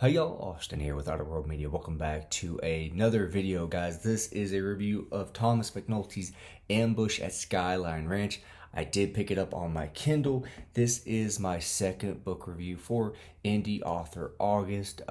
Hey y'all, Austin here with Outer World Media. Welcome back to another video, guys. This is a review of Thomas McNulty's Ambush at Skyline Ranch. I did pick it up on my Kindle. This is my second book review for indie author August.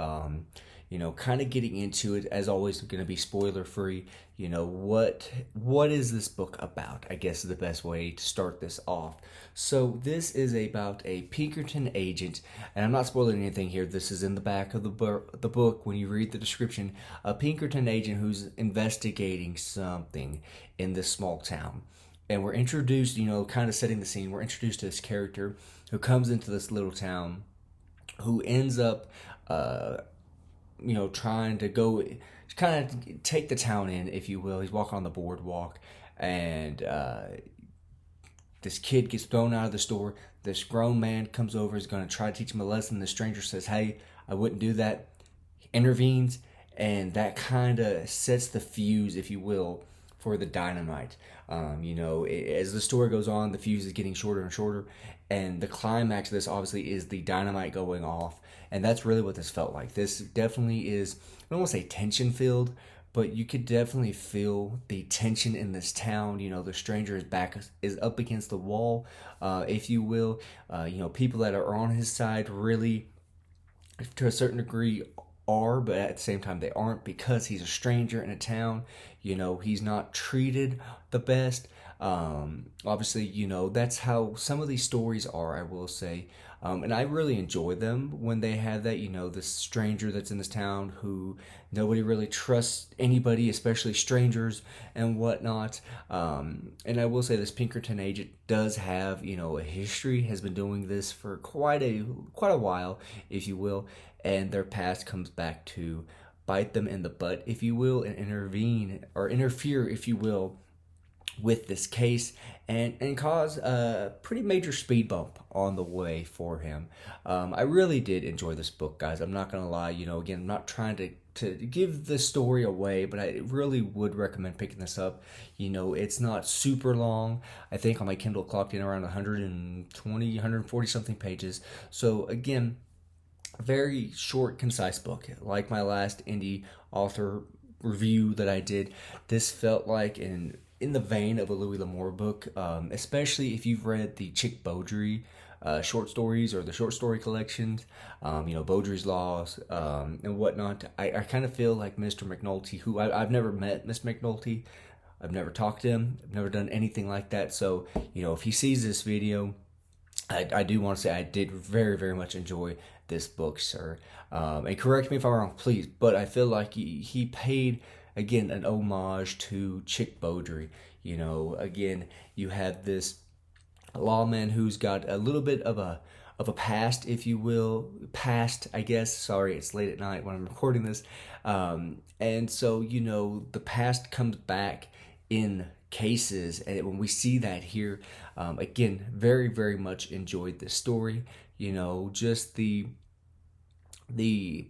Kind of getting into it, as always, going to be spoiler free. What is this book about? I guess is the best way to start this off. So this is about a Pinkerton agent, and I'm not spoiling anything here. This is in the back of the book when you read the description. A Pinkerton agent who's investigating something in this small town. And we're introduced, kind of setting the scene, we're introduced to this character who comes into this little town, who ends up trying to go kind of take the town in, if you will. He's walking on the boardwalk, and this kid gets thrown out of the store. This grown man comes over, is going to try to teach him a lesson. The stranger says, "Hey, I wouldn't do that." He intervenes, and that kind of sets the fuse, if you will, for the dynamite. As the story goes on, the fuse is getting shorter and shorter, and the climax of this obviously is the dynamite going off, and that's really what this felt like. This definitely is, I don't want to say tension filled, but you could definitely feel the tension in this town. The stranger's back is up against the wall, if you will. People that are on his side really, to a certain degree, are, but at the same time they aren't, because he's a stranger in a town. He's not treated the best. Obviously, that's how some of these stories are, I will say. And I really enjoy them when they have that, this stranger that's in this town who nobody really trusts anybody, especially strangers and whatnot. And I will say this Pinkerton agent does have, a history, has been doing this for quite a while, if you will, and their past comes back to bite them in the butt, if you will, and interfere, if you will, with this case, and cause a pretty major speed bump on the way for him. I really did enjoy this book, guys. I'm not gonna lie. Again, I'm not trying to give the story away, but I really would recommend picking this up. It's not super long. I think on my Kindle clocked in around 120, 140 something pages. So again, very short, concise book. Like my last indie author review that I did, this felt like in the vein of a Louis L'Amour book, especially if you've read the Chick Beaudry short stories, or the short story collections, Beaudry's Laws, and whatnot. I kind of feel like Mr. McNulty, who I've never met Mr. McNulty. I've never talked to him. I've never done anything like that. So, if he sees this video, I do want to say I did very, very much enjoy this book, sir. And correct me if I'm wrong, please, but I feel like he paid, again, an homage to Chick Beaudry. Again, you have this lawman who's got a little bit of a past, if you will. Past, I guess. Sorry, it's late at night when I'm recording this. And so, the past comes back in cases, and when we see that here, again, very, very much enjoyed this story. Just the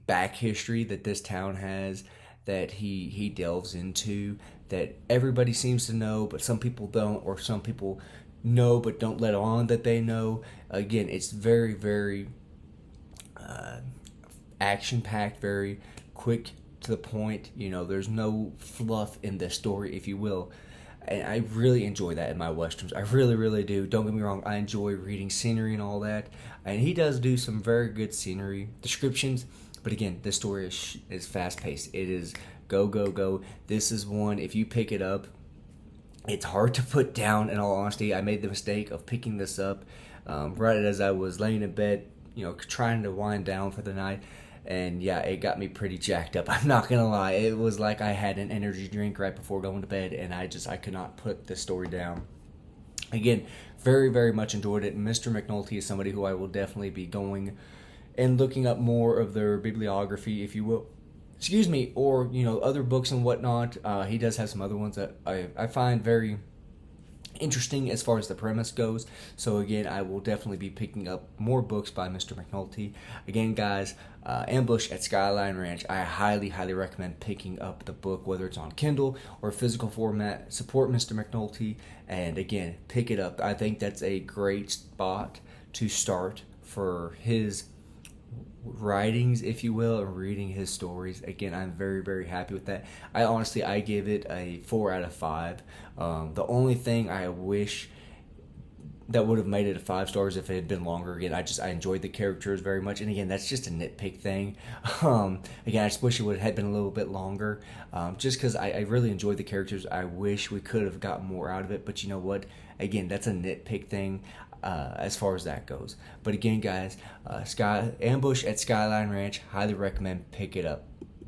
back history that this town has, that he delves into, that everybody seems to know, but some people don't, or some people know but don't let on that they know. Again, it's very, very action-packed, very quick to the point. There's no fluff in this story, if you will. And I really enjoy that in my westerns. I really, really do. Don't get me wrong. I enjoy reading scenery and all that. And he does do some very good scenery descriptions. But again, this story is fast-paced. It is go, go, go. This is one, if you pick it up, it's hard to put down, in all honesty. I made the mistake of picking this up right as I was laying in bed, trying to wind down for the night. And yeah, it got me pretty jacked up. I'm not gonna lie. It was like I had an energy drink right before going to bed, and I could not put this story down. Again, very, very much enjoyed it. Mr. McNulty is somebody who I will definitely be going and looking up more of their bibliography, if you will. Excuse me, or other books and whatnot. He does have some other ones that I find very interesting as far as the premise goes. So again, I will definitely be picking up more books by Mr. McNulty. Again, guys, Ambush at Skyline Ranch. I highly, highly recommend picking up the book, whether it's on Kindle or physical format. Support Mr. McNulty, and again, pick it up. I think that's a great spot to start for his writings, if you will, and reading his stories. Again, I'm very, very happy with that. I give it a 4 out of 5. The only thing I wish that would have made it a 5 stars if it had been longer. Again, I enjoyed the characters very much, and again, that's just a nitpick thing. Again, I just wish it would have been a little bit longer, just because I really enjoyed the characters. I wish we could have got more out of it, but you know what? Again, that's a nitpick thing. As far as that goes, but again, guys, Sky Ambush at Skyline Ranch, highly recommend pick it up.